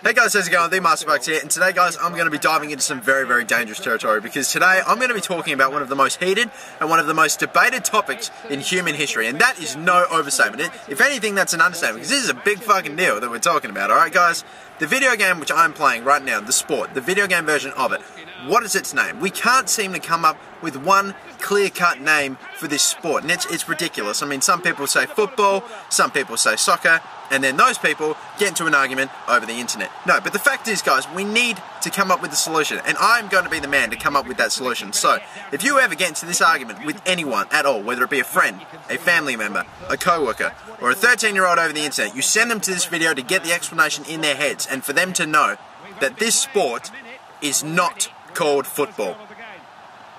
Hey guys, how's it going? The Masterbucks here, and today guys I'm going to be diving into some very, very dangerous territory, because today I'm going to be talking about one of the most heated and one of the most debated topics in human history, and that is no overstatement. If anything, that's an understatement, because this is a big fucking deal that we're talking about, alright guys? The video game which I'm playing right now, the sport, the video game version of it, what is its name? We can't seem to come up with one clear-cut name for this sport, and it's ridiculous. I mean, some people say football, some people say soccer, and then those people get into an argument over the internet. No, but the fact is, guys, we need to come up with a solution, and I'm going to be the man to come up with that solution. So, if you ever get into this argument with anyone at all, whether it be a friend, a family member, a co-worker, or a 13-year-old over the internet, you send them to this video to get the explanation in their heads, and for them to know that this sport is not called football.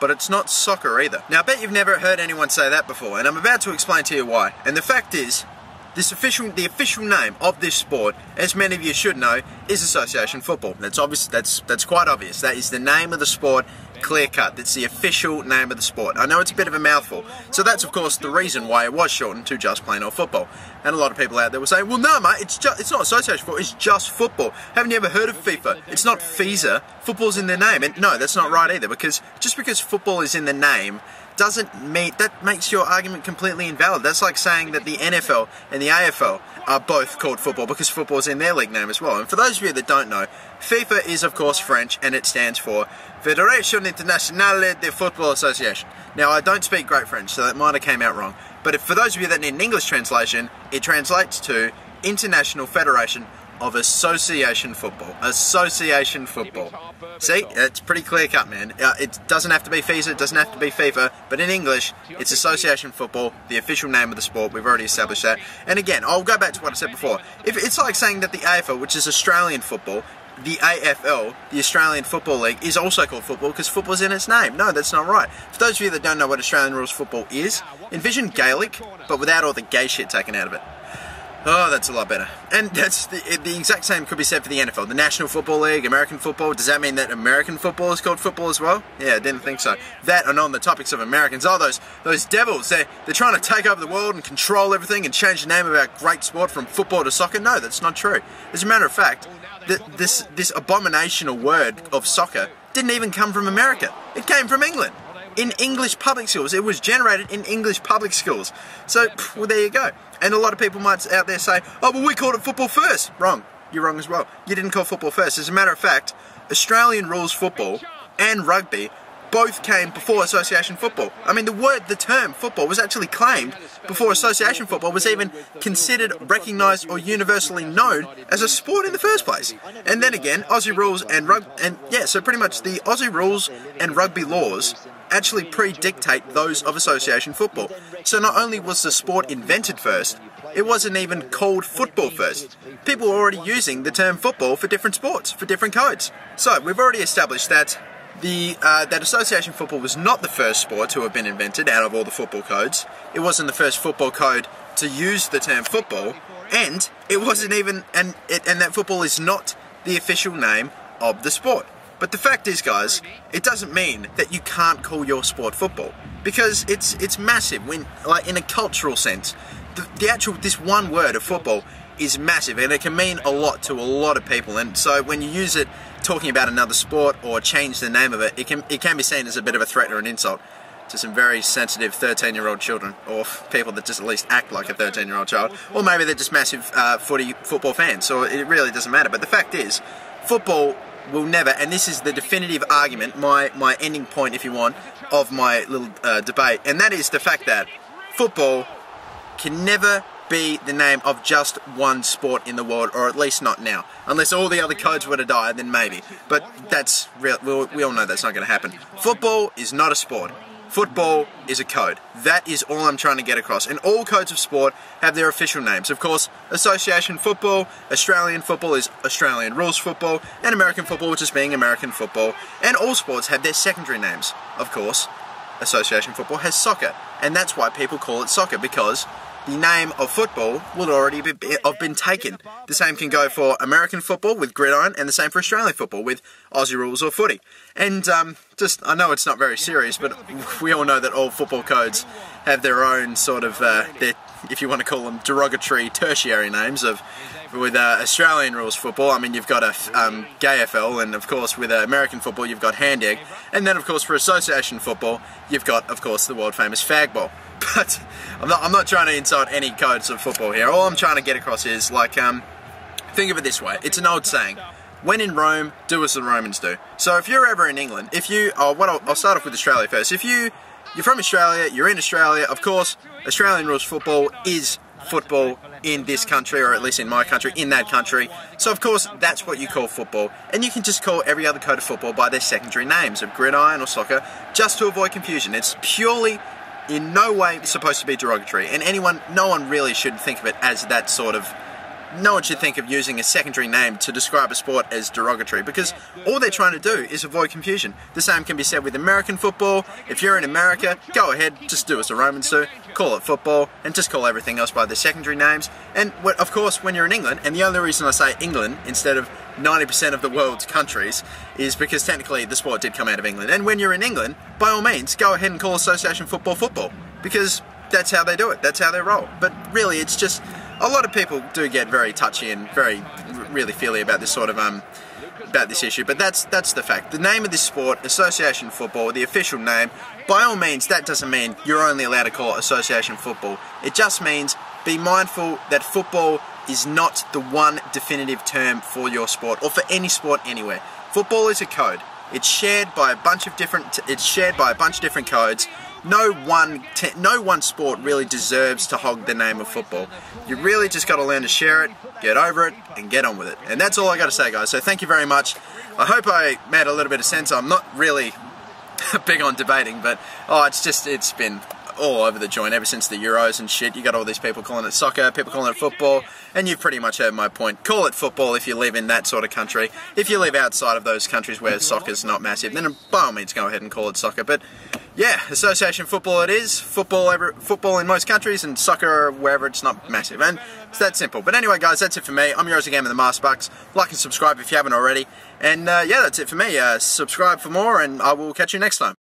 But it's not soccer either. Now, I bet you've never heard anyone say that before, and I'm about to explain to you why. And the fact is, the official name of this sport, as many of you should know, is association football. That's obvious. That's quite obvious. That is the name of the sport, clear cut. That's the official name of the sport. I know it's a bit of a mouthful, so that's of course the reason why it was shortened to just plain old football. And a lot of people out there will say, well, no, mate, it's not association football. It's just football. Haven't you ever heard of FIFA? It's not FIFA. Football's in the name. And no, that's not right either, because just because football is in the name doesn't mean that makes your argument completely invalid. That's like saying that the NFL and the AFL are both called football because football is in their league name as well. And for those of you that don't know, FIFA is of course French, and it stands for Fédération Internationale de Football Association. Now, I don't speak great French, so that might have came out wrong. But for those of you that need an English translation, it translates to International Federation of Association Football. Association Football. See, it's pretty clear cut, man. It doesn't have to be FIFA, it doesn't have to be FIFA, but in English, it's Association Football, the official name of the sport. We've already established that. And again, I'll go back to what I said before. It's like saying that the AFL, which is Australian football, the AFL, the Australian Football League, is also called football because football's in its name. No, that's not right. For those of you that don't know what Australian rules football is, envision Gaelic, but without all the gay shit taken out of it. Oh, that's a lot better. And that's the exact same could be said for the NFL. The National Football League, American football. Does that mean that American football is called football as well? Yeah, I didn't think so. That, and on the topics of Americans, oh, those devils, they're trying to take over the world and control everything and change the name of our great sport from football to soccer. No, that's not true. As a matter of fact, this abominational word of soccer didn't even come from America. It came from England. In English public schools. It was generated in English public schools. So, well, there you go. And a lot of people might out there say, oh, well, we called it football first. Wrong. You're wrong as well. You didn't call football first. As a matter of fact, Australian rules football and rugby both came before association football. I mean, the term football was actually claimed before association football was even considered, recognised, or universally known as a sport in the first place. And then again, Aussie rules and so pretty much the Aussie rules and rugby laws actually predictate those of association football. So not only was the sport invented first, it wasn't even called football first. People were already using the term football for different sports, for different codes. So we've already established that that association football was not the first sport to have been invented out of all the football codes. It wasn't the first football code to use the term football, and it wasn't even, and that football is not the official name of the sport. But the fact is, guys, it doesn't mean that you can't call your sport football, because it's massive. When, like, in a cultural sense, this one word of football is massive, and it can mean a lot to a lot of people. And so when you use it talking about another sport or change the name of it, it can be seen as a bit of a threat or an insult to some very sensitive 13-year-old children, or people that just at least act like a 13-year-old child, or maybe they're just massive football fans. So it really doesn't matter. But the fact is, football will never, and this is the definitive argument, my ending point, if you want, of my little debate, and that is the fact that football can never be the name of just one sport in the world, or at least not now. Unless all the other codes were to die, then maybe. But that's real. We all know that's not going to happen. Football is not a sport. Football is a code. That is all I'm trying to get across. And all codes of sport have their official names. Of course, association football, Australian football is Australian rules football, and American football, which is being American football. And all sports have their secondary names. Of course, association football has soccer. And that's why people call it soccer, because the name of football will already have been taken. The same can go for American football with gridiron, and the same for Australian football with Aussie rules or footy. And I know it's not very serious, but we all know that all football codes have their own sort of if you want to call them derogatory tertiary names with Australian rules football. I mean, you've got a GAFL, and of course with American football you've got hand egg, and then of course for association football you've got of course the world famous fag ball. But I'm not trying to insult any codes of football here. All I'm trying to get across is, like, think of it this way. It's an old saying: when in Rome, do as the Romans do. So if you're ever in England, I'll start off with Australia first. If you're from Australia, you're in Australia, of course Australian rules football is football in this country, or at least in my country, in that country. So of course that's what you call football, and you can just call every other code of football by their secondary names of gridiron or soccer, just to avoid confusion. It's purely in no way supposed to be derogatory, and no one really should think of it as that sort of. No one should think of using a secondary name to describe a sport as derogatory, because all they're trying to do is avoid confusion. The same can be said with American football. If you're in America, go ahead, just do as the Romans do, call it football, and just call everything else by their secondary names. And of course, when you're in England, and the only reason I say England instead of 90% of the world's countries is because technically the sport did come out of England. And when you're in England, by all means, go ahead and call association football football, because that's how they do it, that's how they roll. But really, it's just, a lot of people do get very touchy and really feely about this sort of about this issue, but that's the fact. The name of this sport, association football, the official name, by all means, that doesn't mean you're only allowed to call it association football. It just means be mindful that football is not the one definitive term for your sport, or for any sport anywhere. Football is a code. It's shared by a bunch of different codes. No one sport really deserves to hog the name of football. You really just got to learn to share it, get over it, and get on with it. And that's all I got to say, guys. So thank you very much. I hope I made a little bit of sense. I'm not really big on debating, but it's been all over the joint ever since the Euros and shit. You got all these people calling it soccer, people calling it football, and you've pretty much heard my point. Call it football if you live in that sort of country. If you live outside of those countries where soccer's not massive, then by all means go ahead and call it soccer. But yeah, association football it is. Football in most countries, and soccer wherever it's not massive. And it's that simple. But anyway, guys, that's it for me. I'm your Gamer, the Master Bucks. Like and subscribe if you haven't already. And yeah, that's it for me. Subscribe for more, and I will catch you next time.